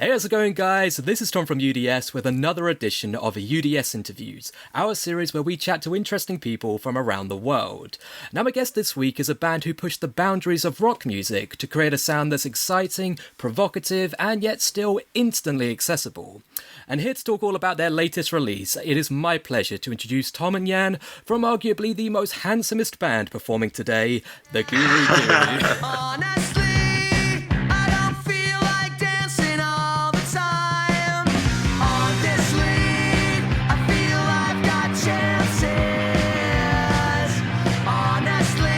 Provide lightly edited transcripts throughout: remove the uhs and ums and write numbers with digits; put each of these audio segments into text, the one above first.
Hey, how's it going, guys? This is Tom from UDS with another edition of UDS Interviews, our series where we chat to interesting people from around the world. Now, my guest this week is a band who pushed the boundaries of rock music to create a sound that's exciting, provocative, and yet still instantly accessible. And here to talk all about their latest release, it is my pleasure to introduce Tom and Jan from arguably the most handsomest band performing today, the Guru Guru. Honestly, I don't feel like dancing all the time. Honestly, I feel I've got chances. Honestly,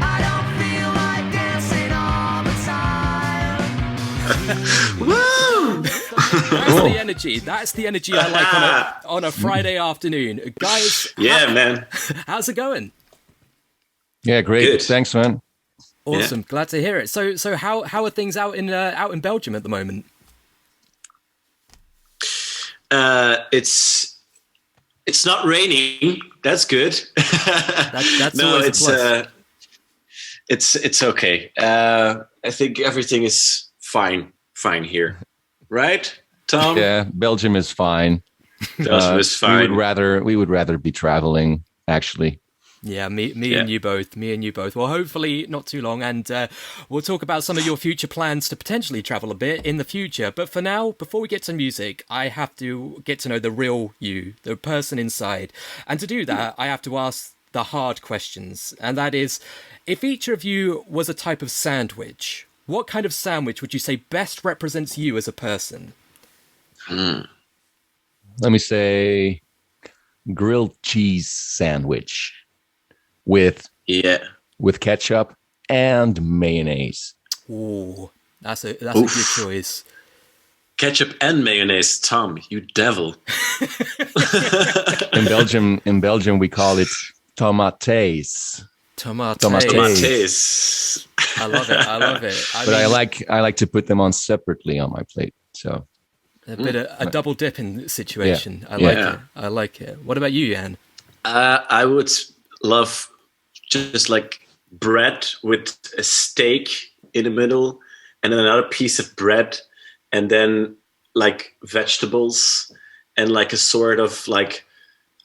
I don't feel like dancing all the time. Woo! That's the energy. That's the energy I like on a Friday afternoon. Guys, Man. how's it going? Yeah, great. Good. Thanks, man. Awesome. Glad to hear it. So how are things out in Belgium at the moment? It's not raining. That's good. That's no, always a plus. it's okay. I think everything is fine here, right, Tom? Yeah, Belgium is fine. Belgium is fine. We would rather be traveling, actually. Yeah, me and you both. Well, hopefully not too long, and we'll talk about some of your future plans to potentially travel a bit in the future. But for now, before we get to music, I have to get to know the real you, the person inside. And to do that, I have to ask the hard questions, and that is, if each of you was a type of sandwich, what kind of sandwich would you say best represents you as a person? Let me say grilled cheese sandwich with ketchup and mayonnaise. Ooh, that's a good choice. Ketchup and mayonnaise, Tom. You devil. In Belgium, we call it tomates. Tomates. I love it. I like to put them on separately on my plate. So a double dipping situation. I like it. What about you, Jan? I would love just like bread with a steak in the middle, and then another piece of bread, and then like vegetables, and like a sort of like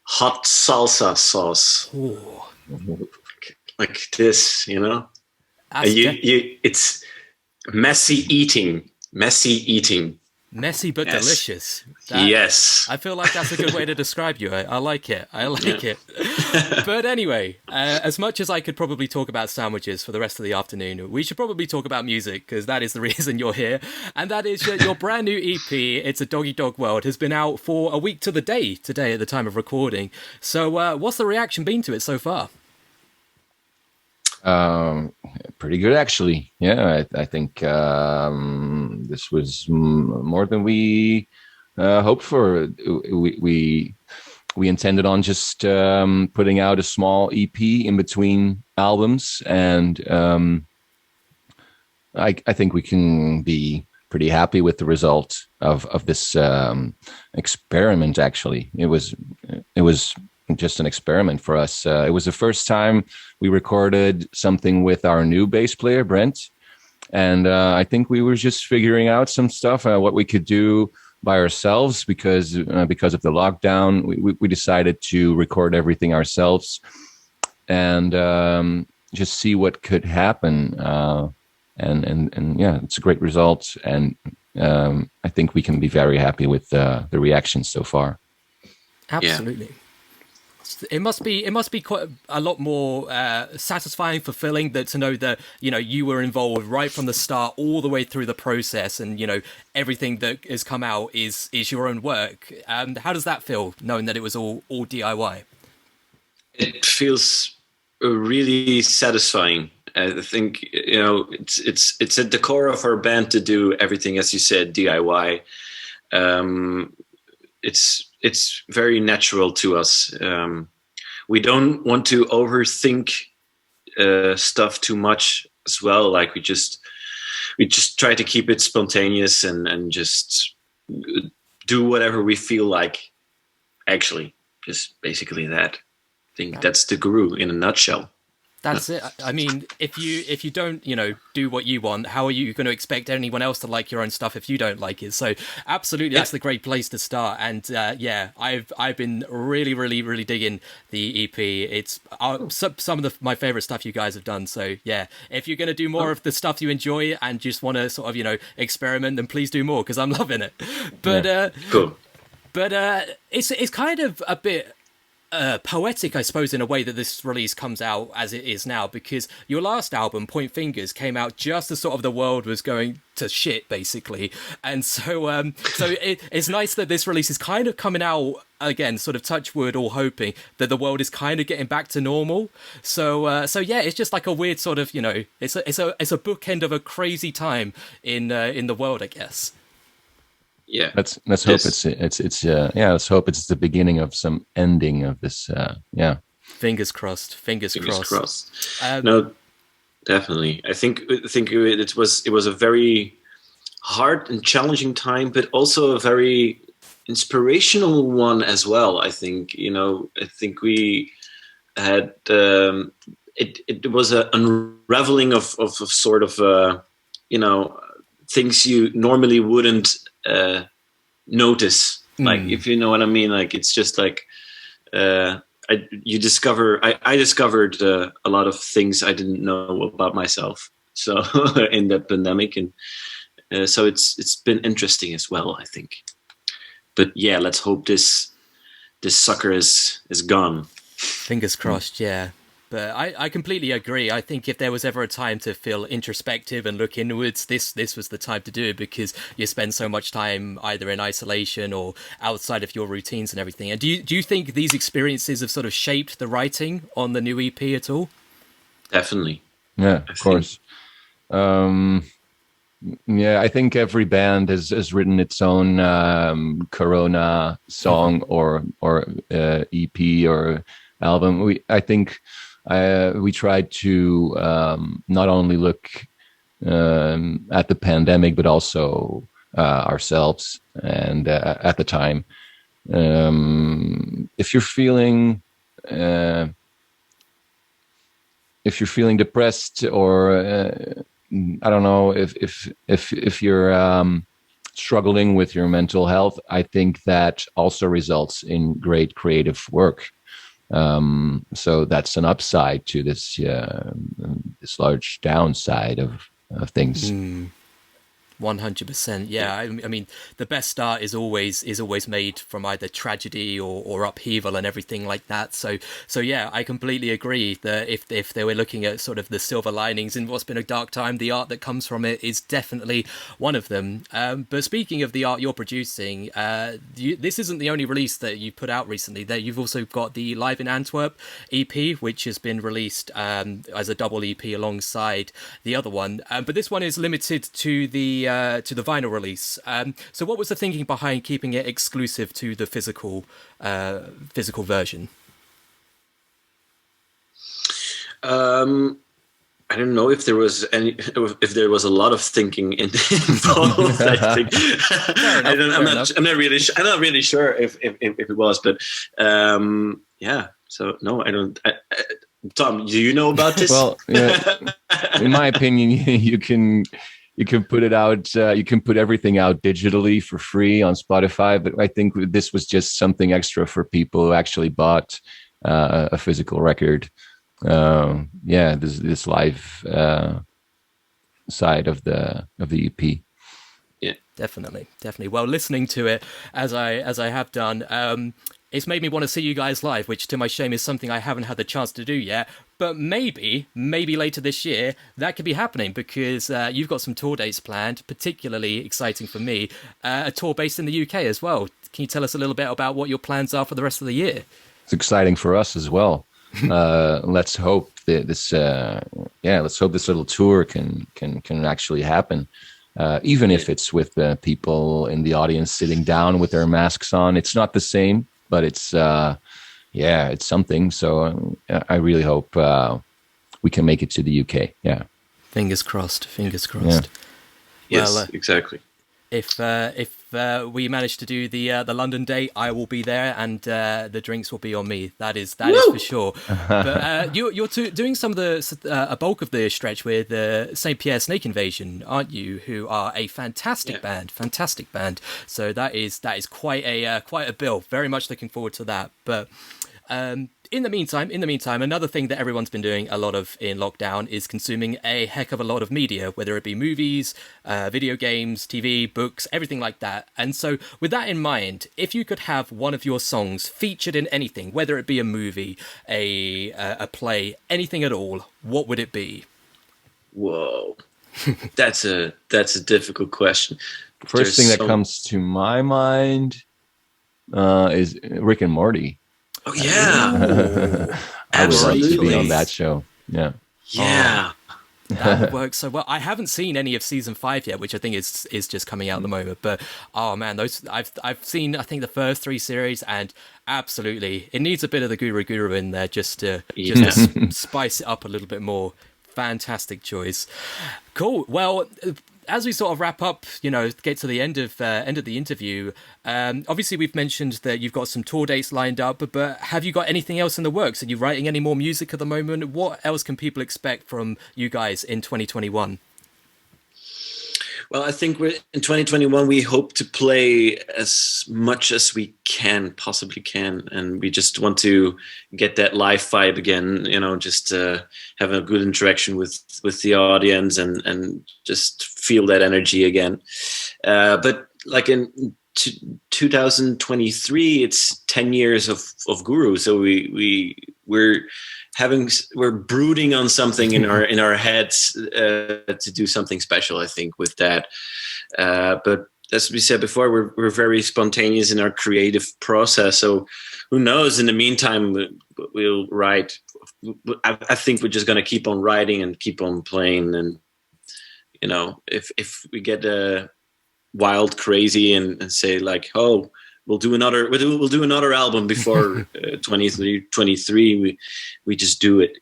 hot salsa sauce. Ooh. Like this, you know. It's messy eating. Messy but delicious. Yes. I feel like that's a good way to describe you. I like it. But anyway, as much as I could probably talk about sandwiches for the rest of the afternoon, we should probably talk about music, because that is the reason you're here. And that is your brand new EP, It's a Doggy Dog World, has been out for a week to the day today at the time of recording. So what's the reaction been to it so far? Pretty good, actually. Yeah, I think this was more than we hoped for. We intended on just putting out a small EP in between albums, and I think we can be pretty happy with the result of this experiment. Actually, it was just an experiment for us. It was the first time we recorded something with our new bass player, Brent. And I think we were just figuring out some stuff, what we could do by ourselves, because of the lockdown, we decided to record everything ourselves and just see what could happen. And yeah, it's a great result. And I think we can be very happy with the reactions so far. Absolutely. Yeah. It must be quite a lot more satisfying, fulfilling to know that you were involved right from the start all the way through the process, and everything that has come out is your own work. How does that feel, knowing that it was all DIY? It feels really satisfying. I think it's at the core of our band to do everything, as you said, DIY. It's very natural to us. We don't want to overthink stuff too much as well. Like we just try to keep it spontaneous and just do whatever we feel like. Actually, just basically that. I think that's the Guru in a nutshell. That's it. I mean, if you don't, do what you want, how are you going to expect anyone else to like your own stuff if you don't like it? So, absolutely, that's the great place to start. And I've been really, really, really digging the EP. It's some of my favorite stuff you guys have done. So, yeah, if you're going to do more of the stuff you enjoy and just want to sort of experiment, then please do more because I'm loving it. But Cool. But it's kind of a bit poetic, I suppose, in a way that this release comes out as it is now, because your last album, Point Fingers, came out just as sort of the world was going to shit, basically. And so it's nice that this release is kind of coming out again, sort of touch wood, all hoping that the world is kind of getting back to normal. So yeah, it's just like a weird sort of, it's a bookend of a crazy time in the world, I guess. Yeah, let's hope let's hope it's the beginning of some ending of this. Fingers crossed. Fingers crossed. No, definitely. I think it was a very hard and challenging time, but also a very inspirational one as well. I think I think we had it was an unraveling of sort of things you normally wouldn't notice, like if you know what I mean. Like it's just like I discovered a lot of things I didn't know about myself. So in the pandemic, and so it's been interesting as well, I think. But yeah, let's hope this sucker is gone. Fingers crossed. Yeah. But I completely agree. I think if there was ever a time to feel introspective and look inwards, this was the time to do it, because you spend so much time either in isolation or outside of your routines and everything. And do you think these experiences have sort of shaped the writing on the new EP at all? Definitely. Yeah, of course. Yeah, I think every band has written its own Corona song or EP or album. I think we tried to not only look at the pandemic, but also ourselves. And at the time, if you're feeling depressed, or I don't know, if you're struggling with your mental health, I think that also results in great creative work. So that's an upside to this this large downside of things. 100%. Yeah, I mean, the best art is always made from either tragedy or upheaval and everything like that. So yeah, I completely agree that if they were looking at sort of the silver linings in what's been a dark time, the art that comes from it is definitely one of them. But speaking of the art you're producing, this isn't the only release that you've put out recently. That you've also got the Live in Antwerp EP, which has been released as a double EP alongside the other one. But this one is limited to the vinyl release. So what was the thinking behind keeping it exclusive to the physical version? I don't know if there was a lot of thinking involved. I think I'm not really sure if it was, but yeah. So no, I don't. Tom, do you know about this? Well, yeah, in my opinion, you can put it out. You can put everything out digitally for free on Spotify. But I think this was just something extra for people who actually bought a physical record. Yeah, this live side of the EP. Yeah, definitely. Well, listening to it as I have done, it's made me want to see you guys live, which to my shame is something I haven't had the chance to do yet. But maybe later this year that could be happening, because you've got some tour dates planned, particularly exciting for me, a tour based in the UK as well. Can you tell us a little bit about what your plans are for the rest of the year? It's exciting for us as well. Let's hope that this little tour can actually happen. Even if it's with people in the audience sitting down with their masks on. It's not the same, but it's it's something. So I really hope we can make it to the UK. Yeah. Fingers crossed. Yes, well, exactly. If we manage to do the London date, I will be there, and the drinks will be on me. That is for sure. But you're doing some of a bulk of the stretch with Saint Pierre Snake Invasion, aren't you? Who are a fantastic band. So that is quite a bill. Very much looking forward to that. But in the meantime, another thing that everyone's been doing a lot of in lockdown is consuming a heck of a lot of media, whether it be movies, video games, TV, books, everything like that. And so with that in mind, if you could have one of your songs featured in anything, whether it be a movie, a play, anything at all, what would it be? Whoa. That's a difficult question. First thing that comes to my mind is Rick and Morty. Oh yeah, I would like to absolutely. be on that show. Yeah. Yeah. That would work so well. I haven't seen any of season 5 yet, which I think is just coming out at the moment. But oh man, those I've seen I think the first 3 series, and absolutely it needs a bit of the guru in there just to spice it up a little bit more. Fantastic choice. Cool. Well, as we sort of wrap up, get to the end of the interview, obviously we've mentioned that you've got some tour dates lined up, but have you got anything else in the works? Are you writing any more music at the moment? What else can people expect from you guys in 2021? Well, I think in 2021, we hope to play as much as we possibly can. And we just want to get that live vibe again, just have a good interaction with the audience and just feel that energy again. But like in 2023, it's 10 years of Guru. So we're brooding on something in our heads to do something special, I think, with that. But as we said before, we're very spontaneous in our creative process. So who knows? In the meantime, we'll write. I think we're just going to keep on writing and keep on playing. And if we get wild, crazy, and say like, oh, we'll do another album before 2023. We just do it,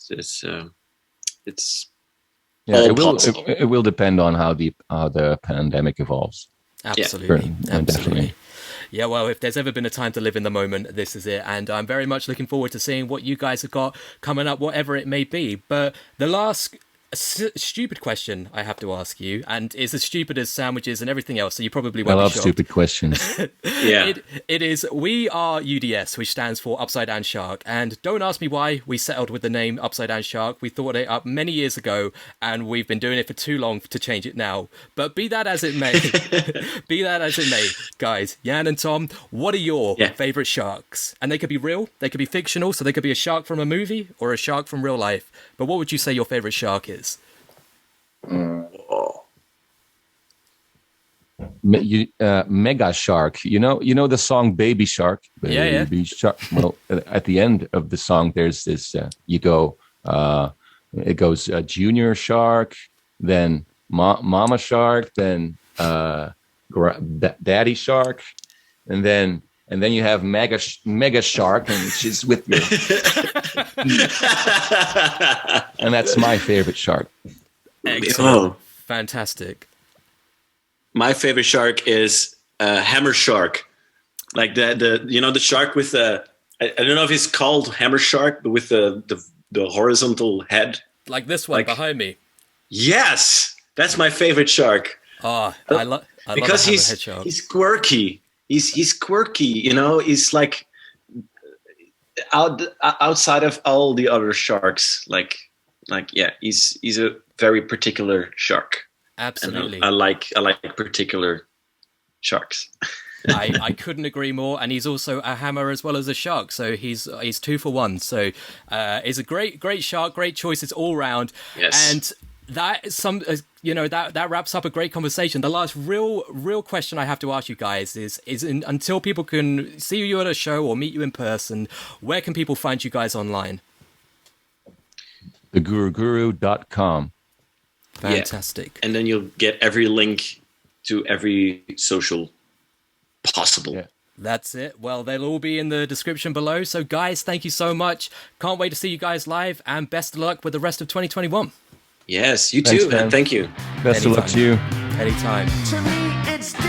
It's it will depend on how the pandemic evolves. Absolutely, Yeah, absolutely. definitely. Yeah, well, if there's ever been a time to live in the moment, this is it. And I'm very much looking forward to seeing what you guys have got coming up, whatever it may be. But the last stupid question I have to ask you, and it's as stupid as sandwiches and everything else, so you probably won't I love be shocked. stupid questions. Yeah. It is, we are UDS, which stands for Upside Down Shark, and don't ask me why we settled with the name Upside Down Shark. We thought it up many years ago, and we've been doing it for too long to change it now. But be that as it may, guys, Jan and Tom, what are your favorite sharks? And they could be real, they could be fictional, so they could be a shark from a movie or a shark from real life. But what would you say your favorite shark is? Mega Shark. You know the song Baby Shark? Baby Shark. Well, at the end of the song, there's this, it goes Junior Shark, then Mama Shark, then Daddy Shark, and then you have Mega Shark, and she's with you. And that's my favorite shark. Excellent. Oh. Fantastic. My favorite shark is Hammer Shark. Like the shark with I don't know if it's called Hammer Shark, but with the horizontal head. Like this one behind me. Yes, that's my favorite shark. Oh, I love because he's quirky. He's quirky. He's like outside of all the other sharks. He's a very particular shark. Absolutely. And I like particular sharks. I couldn't agree more. And he's also a hammer as well as a shark. So he's 2 for 1. So he's a great shark, great choices all round. Yes. And that is that wraps up a great conversation. The last real question I have to ask you guys is until people can see you at a show or meet you in person, where can people find you guys online? theguruguru.com. Fantastic. Yeah. And then you'll get every link to every social possible. Yeah. That's it. Well, they'll all be in the description below. So guys, thank you so much. Can't wait to see you guys live, and best of luck with the rest of 2021. Yes, you too, man. Thank you. Best of luck to you. Anytime. To me, It's